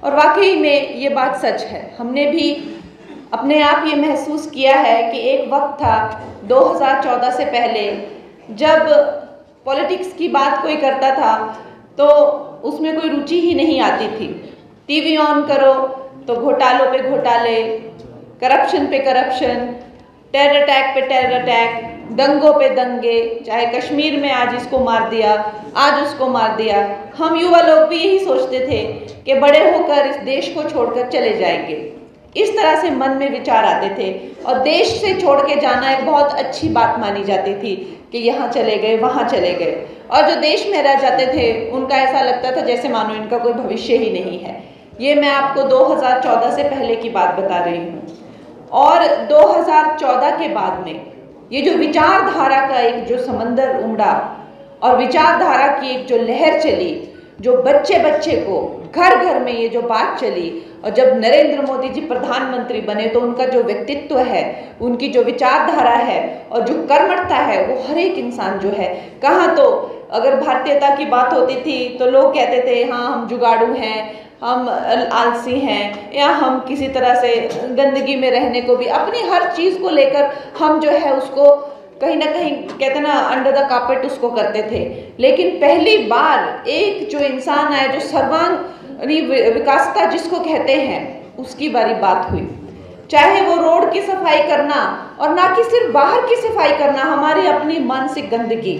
और वाकई में ये बात सच है। हमने भी अपने आप ये महसूस किया है कि एक वक्त था 2014 से पहले, जब पॉलिटिक्स की बात कोई करता था तो उसमें कोई रुचि ही नहीं आती थी। टीवी ऑन करो तो घोटालों पे घोटाले, करप्शन पे करप्शन, टेरर अटैक पे टेरर अटैक, दंगों पे दंगे, चाहे कश्मीर में आज इसको मार दिया, आज उसको मार दिया। हम युवा लोग भी यही सोचते थे कि बड़े होकर इस देश को छोड़कर चले जाएंगे। इस तरह से मन में विचार आते थे और देश से छोड़ के जाना एक बहुत अच्छी बात मानी जाती थी कि यहाँ चले गए, वहाँ चले गए। और जो देश में रह जाते थे उनका ऐसा लगता था जैसे मानो इनका कोई भविष्य ही नहीं है। ये मैं आपको 2014 से पहले की बात बता रही हूँ। और 2014 के बाद में ये जो विचारधारा का एक जो समंदर उमड़ा और विचारधारा की एक जो लहर चली, जो बच्चे बच्चे को घर घर में ये जो बात चली, और जब नरेंद्र मोदी जी प्रधानमंत्री बने तो उनका जो व्यक्तित्व है, उनकी जो विचारधारा है और जो कर्मठता है, वो हर एक इंसान जो है, कहाँ तो अगर भारतीयता की बात होती थी तो लोग कहते थे हाँ हम जुगाड़ू हैं, हम आलसी हैं, या हम किसी तरह से गंदगी में रहने को भी, अपनी हर चीज़ को लेकर हम जो है उसको कहीं ना कहीं कहते ना अंडर द कार्पेट उसको करते थे। लेकिन पहली बार एक जो इंसान आए, जो सर्वांगीण विकासता जिसको कहते हैं, उसकी बारी बात हुई। चाहे वो रोड की सफाई करना, और ना कि सिर्फ बाहर की सफाई करना, हमारी अपनी मानसिक गंदगी,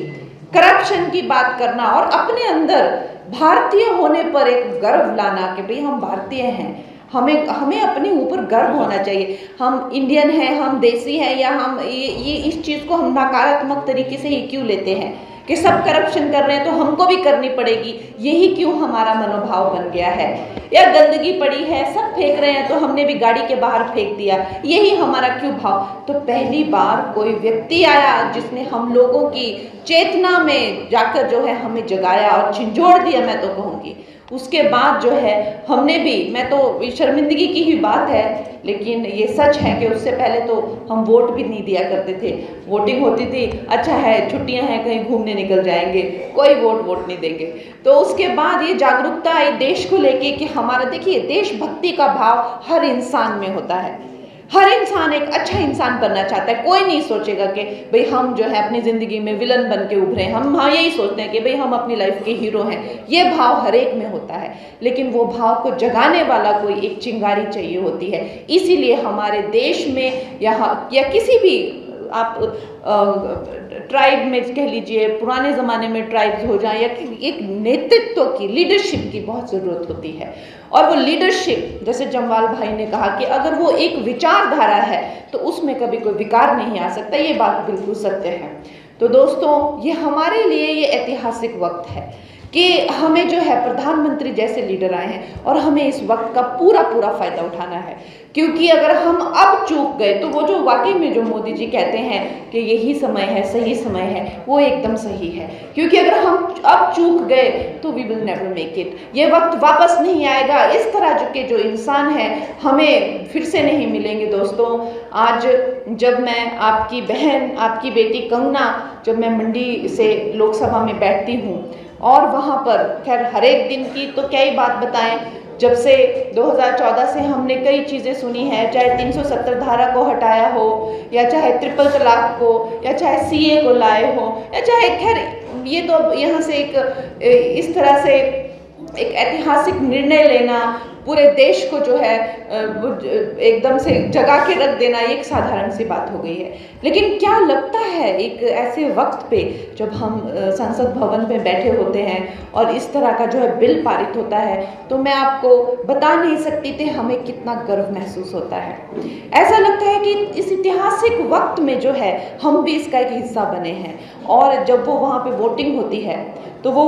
करप्शन की बात करना, और अपने अंदर भारतीय होने पर एक गर्व लाना कि भाई हम भारतीय हैं, हमें अपने ऊपर गर्व होना चाहिए। हम इंडियन हैं, हम देसी हैं, या हम ये इस चीज़ को हम नकारात्मक तरीके से ही क्यों लेते हैं कि सब करप्शन कर रहे हैं तो हमको भी करनी पड़ेगी, यही क्यों हमारा मनोभाव बन गया है। या गंदगी पड़ी है, सब फेंक रहे हैं तो हमने भी गाड़ी के बाहर फेंक दिया, यही हमारा क्यों भाव। तो पहली बार कोई व्यक्ति आया जिसने हम लोगों की चेतना में जाकर जो है हमें जगाया और झंझोड़ दिया, मैं तो कहूँगी। उसके बाद जो है हमने भी, मैं तो शर्मिंदगी की ही बात है लेकिन ये सच है कि उससे पहले तो हम वोट भी नहीं दिया करते थे। वोटिंग होती थी, अच्छा है छुट्टियां हैं कहीं घूमने निकल जाएंगे, कोई वोट नहीं देंगे। तो उसके बाद ये जागरूकता आई देश को लेके कि हमारा, देखिए देशभक्ति का भाव हर इंसान में होता है। हर इंसान एक अच्छा इंसान बनना चाहता है। कोई नहीं सोचेगा कि भाई हम जो है अपनी ज़िंदगी में विलन बन के उभरे, हम हाँ यही सोचते हैं कि भाई हम अपनी लाइफ के हीरो हैं। ये भाव हर एक में होता है, लेकिन वो भाव को जगाने वाला कोई एक चिंगारी चाहिए होती है। इसीलिए हमारे देश में या किसी भी आप ट्राइब में कह लीजिए, पुराने ज़माने में ट्राइब्स हो जाए, या एक नेतृत्व की, लीडरशिप की बहुत ज़रूरत होती है। और वो लीडरशिप, जैसे जम्वाल भाई ने कहा कि अगर वो एक विचारधारा है तो उसमें कभी कोई विकार नहीं आ सकता, ये बात बिल्कुल सत्य है। तो दोस्तों, ये हमारे लिए ये ऐतिहासिक वक्त है कि हमें जो है प्रधानमंत्री जैसे लीडर आए हैं और हमें इस वक्त का पूरा फ़ायदा उठाना है। क्योंकि अगर हम अब चूक गए तो वो जो वाकई में जो मोदी जी कहते हैं कि यही समय है, सही समय है, वो एकदम सही है। क्योंकि अगर हम अब चूक गए तो we will never make it. ये वक्त वापस नहीं आएगा। इस तरह के जो इंसान हैं हमें फिर से नहीं मिलेंगे। दोस्तों, आज जब मैं आपकी बहन, आपकी बेटी कंगना, जब मैं मंडी से लोकसभा में बैठती हूँ और वहाँ पर खैर हर एक दिन की तो क्या ही बात बताएं, जब से 2014 से हमने कई चीज़ें सुनी हैं, चाहे 370 धारा को हटाया हो, या चाहे ट्रिपल तलाक को, या चाहे सीए को लाए हो, या चाहे खैर ये तो यहाँ से इस तरह से एक ऐतिहासिक निर्णय लेना, पूरे देश को जो है एकदम से जगा के रख देना, एक साधारण सी बात हो गई है। लेकिन क्या लगता है एक ऐसे वक्त पे जब हम संसद भवन में बैठे होते हैं और इस तरह का जो है बिल पारित होता है, तो मैं आपको बता नहीं सकती थी हमें कितना गर्व महसूस होता है। ऐसा लगता है कि इस ऐतिहासिक वक्त में जो है हम भी इसका एक हिस्सा बने हैं। और जब वो वहाँ पे वोटिंग होती है तो वो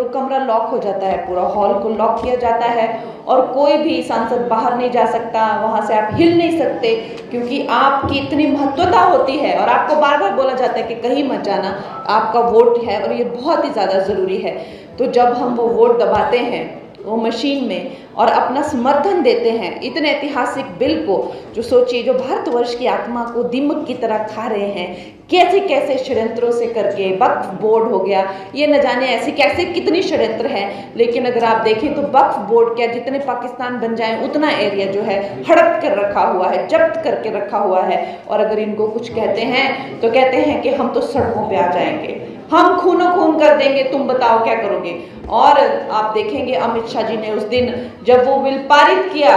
कमरा लॉक हो जाता है, पूरा हॉल को लॉक किया जाता है और कोई भी सांसद बाहर नहीं जा सकता, वहाँ से आप हिल नहीं सकते, क्योंकि आपकी इतनी महत्वता होती है और आपको बार बार बोला जाता है कि कहीं मत जाना, आपका वोट है और ये बहुत ही ज़्यादा ज़रूरी है। तो जब हम वो वोट दबाते हैं वो मशीन में और अपना समर्थन देते हैं इतने ऐतिहासिक बिल को, जो सोचिए जो भारतवर्ष की आत्मा को दीमक की तरह खा रहे हैं, कैसे कैसे षड्यंत्रों से करके वक्फ बोर्ड हो गया, ये न जाने ऐसे कैसे कितनी षड्यंत्र हैं। लेकिन अगर आप देखें तो वक्फ बोर्ड क्या, जितने पाकिस्तान बन जाए उतना एरिया जो है हड़प कर रखा हुआ है, जब्त करके रखा हुआ है। और अगर इनको कुछ कहते हैं तो कहते हैं कि हम तो सड़कों पे आ जाएंगे, हम खूनो खून कर देंगे, तुम बताओ क्या करोगे। और आप देखेंगे अमित शाह जी ने उस दिन जब वो बिल पारित किया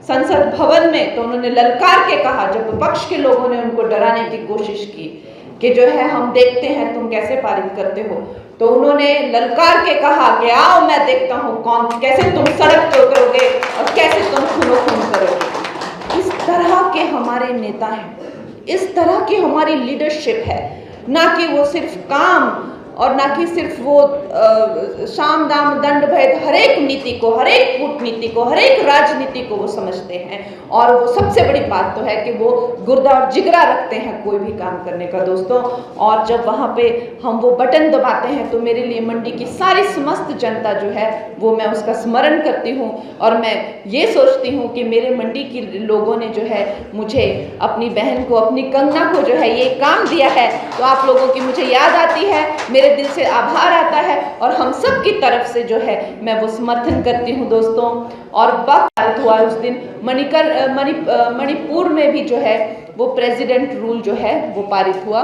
संसद भवन में, तो उन्होंने ललकार के कहा, जब विपक्ष के लोगों ने उनको डराने की कोशिश की कि जो है हम देखते हैं तुम कैसे पारित करते हो, तो उन्होंने ललकार के कहा कि आओ मैं देखता हूँ कौन कैसे तुम सड़क पे उतरोगे और कैसे तुम खूनो खून करोगे। इस तरह के हमारे नेता हैं, इस तरह की हमारी लीडरशिप है, ना कि वो सिर्फ काम और ना कि सिर्फ वो साम दाम दंड भेद, हर एक नीति को, हर एक कूटनीति को, हर एक राजनीति को वो समझते हैं। और वो सबसे बड़ी बात तो है कि वो गुर्दा और जिगरा रखते हैं कोई भी काम करने का दोस्तों। और जब वहाँ पे हम वो बटन दबाते हैं तो मेरे लिए मंडी की सारी समस्त जनता जो है वो मैं उसका स्मरण करती हूँ। और मैं ये सोचती हूँ कि मेरे मंडी के लोगों ने जो है मुझे, अपनी बहन को, अपनी कंगना को जो है ये काम दिया है, तो आप लोगों की मुझे याद आती है, मेरे दिल से आभार आता है और हम सब की तरफ से जो है मैं वो समर्थन करती हूँ दोस्तों। और पारित हुआ उस दिन मणिपुर में भी जो है वो प्रेसिडेंट रूल जो है वो पारित हुआ।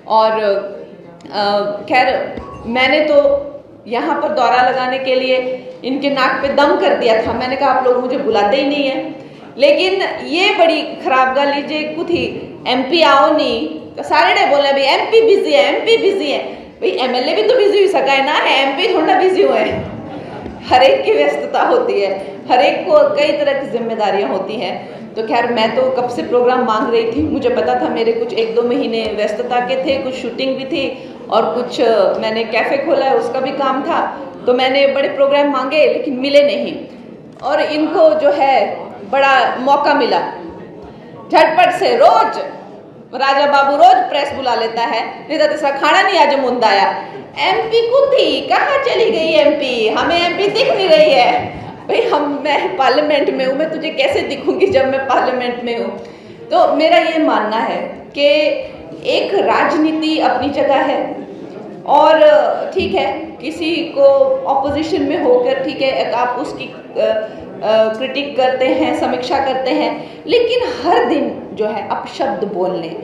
और खैर मैंने तो यहाँ पर दौरा लगाने के लिए इनके नाक पे दम कर दिया था, मैंने कहा आप लोग मुझे बुलाते ही नहीं है। लेकिन ये बड़ी खराब गल लीजिए कुछ ही MP आओ नहीं तो सारे ने बोले भाई MP बिजी है, MP बिजी है। भाई MLA भी तो बिजी हो सका है ना, MP थोड़ा बिजी हुए हैं। हर एक की व्यस्तता होती है, हर एक को कई तरह की जिम्मेदारियां होती हैं। तो खैर मैं तो कब से प्रोग्राम मांग रही थी, मुझे पता था मेरे कुछ 1-2 महीने व्यस्तता के थे, कुछ शूटिंग भी थी और कुछ मैंने कैफ़े खोला है उसका भी काम था, तो मैंने बड़े प्रोग्राम मांगे लेकिन मिले नहीं। और इनको जो है बड़ा मौका मिला, झटपट से रोज राजा बाबू रोज प्रेस बुला लेता है, नहीं तो इसका खाना नहीं आज मुंदाया। MP कुत्ती कहाँ चली गई MP, हमें MP दिख नहीं रही है। भाई मैं पार्लियामेंट में हूँ, मैं तुझे कैसे दिखूंगी जब मैं पार्लियामेंट में हूँ। तो मेरा ये मानना है कि एक राजनीति अपनी जगह है और ठीक है किसी को ऑपोजिशन में होकर ठीक है आप उसकी क्रिटिक करते हैं, समीक्षा करते हैं, लेकिन हर दिन जो है अपशब्द बोलने,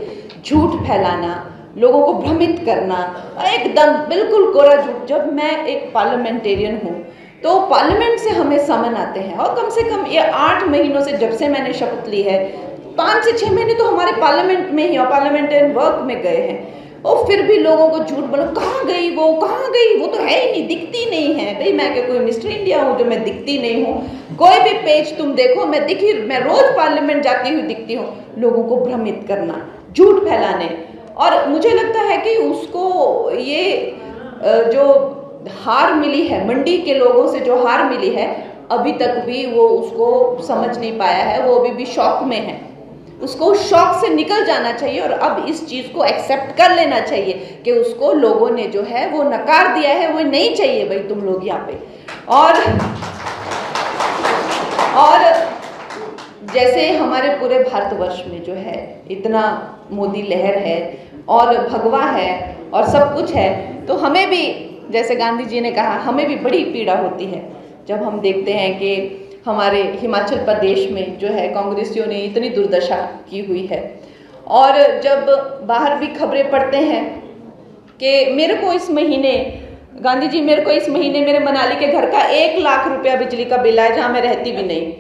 झूठ फैलाना, लोगों को भ्रमित करना, एकदम बिल्कुल कोरा झूठ। जब मैं एक पार्लियामेंटेरियन हूँ तो पार्लियामेंट से हमें समन आते हैं और कम से कम ये 8 महीनों से जब से मैंने शपथ ली है 5 से 6 महीने तो हमारे पार्लियामेंट में ही और पार्लियामेंटेरियन वर्क में गए हैं। और फिर भी लोगों को झूठ बोलो, कहाँ गई वो, कहाँ गई वो, तो है ही नहीं, दिखती नहीं है। भाई मैं क्या कोई मिस्टर इंडिया हूँ जो मैं दिखती नहीं हूँ? कोई भी पेज तुम देखो मैं दिखी, मैं रोज पार्लियामेंट जाती हुई दिखती हूँ। लोगों को भ्रमित करना, झूठ फैलाने, और मुझे लगता है कि उसको ये जो हार मिली है, मंडी के लोगों से जो हार मिली है, अभी तक भी वो उसको समझ नहीं पाया है, वो अभी भी शॉक में है। उसको उस शॉक से निकल जाना चाहिए और अब इस चीज़ को एक्सेप्ट कर लेना चाहिए कि उसको लोगों ने जो है वो नकार दिया है, वो नहीं चाहिए भाई तुम लोग यहाँ पे। और जैसे हमारे पूरे भारतवर्ष में जो है इतना मोदी लहर है और भगवा है और सब कुछ है, तो हमें भी जैसे गांधी जी ने कहा हमें भी बड़ी पीड़ा होती है जब हम देखते हैं कि हमारे हिमाचल प्रदेश में जो है कांग्रेसियों ने इतनी दुर्दशा की हुई है। और जब बाहर भी खबरें पढ़ते हैं कि मेरे को इस महीने गांधी जी मेरे को इस महीने मेरे मनाली के घर का 1 लाख रुपया बिजली का बिल आया जहाँ मैं रहती भी नहीं,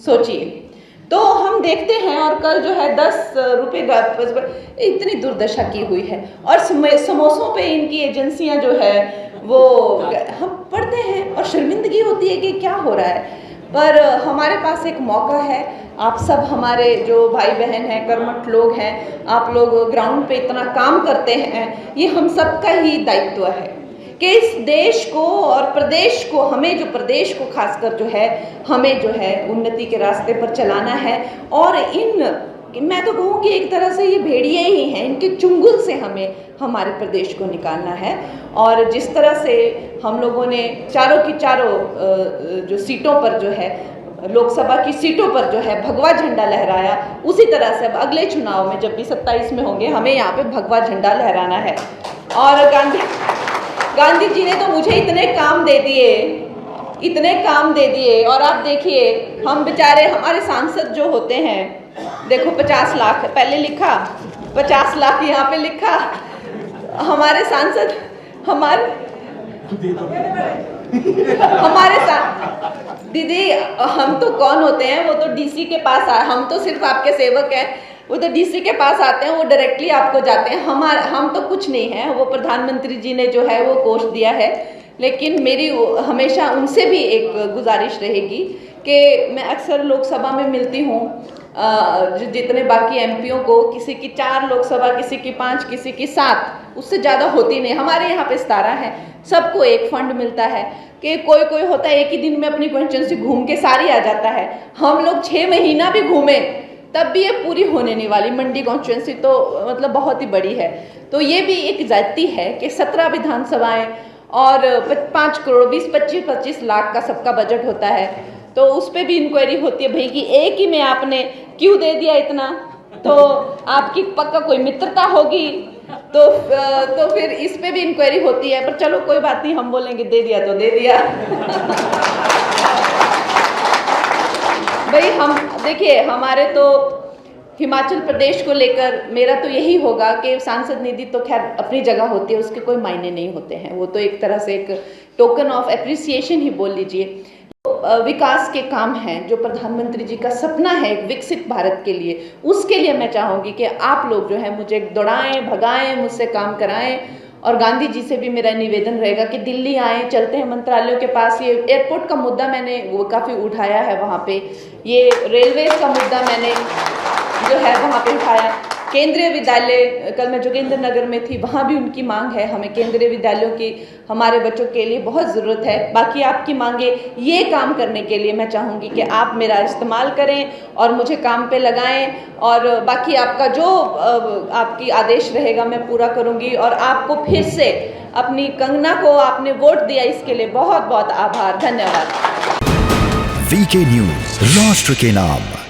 सोचिए। तो हम देखते हैं और कल जो है 10 रुपये इतनी दुर्दशा की हुई है। और समोसों पे इनकी एजेंसियां जो है वो हम पढ़ते हैं और शर्मिंदगी होती है कि क्या हो रहा है। पर हमारे पास एक मौका है, आप सब हमारे जो भाई बहन हैं, कर्मठ लोग हैं, आप लोग ग्राउंड पे इतना काम करते हैं, ये हम सबका ही दायित्व है कि इस देश को और प्रदेश को, हमें जो प्रदेश को खासकर जो है हमें जो है उन्नति के रास्ते पर चलाना है। और इन कि मैं तो कहूँगी एक तरह से ये भेड़िए ही हैं, इनके चुंगल से हमें हमारे प्रदेश को निकालना है। और जिस तरह से हम लोगों ने चारों की चारों जो सीटों पर जो है, लोकसभा की सीटों पर जो है भगवा झंडा लहराया, उसी तरह से अब अगले चुनाव में जब भी 27 में होंगे हमें यहाँ पे भगवा झंडा लहराना है। और गांधी जी ने तो मुझे इतने काम दे दिए और आप देखिए हम बेचारे, हमारे सांसद जो होते हैं, देखो 50 लाख पहले लिखा, 50 लाख यहाँ पे लिखा, हमारे सांसद दीदी हम तो कौन होते हैं, वो तो डीसी के पास हम तो सिर्फ आपके सेवक हैं, वो तो डीसी के पास आते हैं, वो डायरेक्टली आपको जाते हैं। हम तो कुछ नहीं है, वो प्रधानमंत्री जी ने जो है वो कोष दिया है। लेकिन मेरी हमेशा उनसे भी एक गुजारिश रहेगी कि मैं अक्सर लोकसभा में मिलती हूँ, जितने बाकी एमपीओं को, किसी की 4 लोकसभा, किसी की 5, किसी की 7, उससे ज़्यादा होती नहीं। हमारे यहाँ पे 17 है, सबको एक फंड मिलता है कि कोई होता है एक ही दिन में अपनी कॉन्स्टिट्यूंसी घूम के सारी आ जाता है। हम लोग 6 महीना भी घूमे तब भी ये पूरी होने नहीं वाली। मंडी कॉन्स्टिट्यूंसी तो मतलब बहुत ही बड़ी है। तो ये भी एक जाति है कि 17 विधानसभाएं और 5 करोड़ 20-25 लाख का सबका बजट होता है। तो उस पर भी इंक्वायरी होती है भाई कि एक ही में आपने क्यों दे दिया इतना, तो आपकी पक्का कोई मित्रता होगी, तो फिर इस पे भी इंक्वायरी होती है। पर चलो कोई बात नहीं, हम बोलेंगे दे दिया तो दे दिया। भाई हम देखिए, हमारे तो हिमाचल प्रदेश को लेकर मेरा तो यही होगा कि सांसद निधि तो खैर अपनी जगह होती है, उसके कोई मायने नहीं होते हैं, वो तो एक तरह से एक टोकन ऑफ एप्रिसिएशन ही बोल लीजिए। विकास के काम हैं जो प्रधानमंत्री जी का सपना है एक विकसित भारत के लिए, उसके लिए मैं चाहूँगी कि आप लोग जो है मुझे दौड़ाएं, भगाएं, मुझसे काम कराएं। और गांधी जी से भी मेरा निवेदन रहेगा कि दिल्ली आएँ, चलते हैं मंत्रालयों के पास। ये एयरपोर्ट का मुद्दा मैंने वो काफ़ी उठाया है वहाँ पे, ये रेलवेज का मुद्दा मैंने जो है वहाँ पे उठाया। केंद्रीय विद्यालय, कल मैं जोगिंद्र नगर में थी, वहाँ भी उनकी मांग है, हमें केंद्रीय विद्यालयों की हमारे बच्चों के लिए बहुत ज़रूरत है। बाकी आपकी मांगे, ये काम करने के लिए मैं चाहूँगी कि आप मेरा इस्तेमाल करें और मुझे काम पे लगाएं। और बाकी आपका जो आपकी आदेश रहेगा मैं पूरा करूँगी। और आपको फिर से अपनी कंगना को आपने वोट दिया, इसके लिए बहुत बहुत आभार, धन्यवाद। वीके न्यूज़, राष्ट्र के नाम।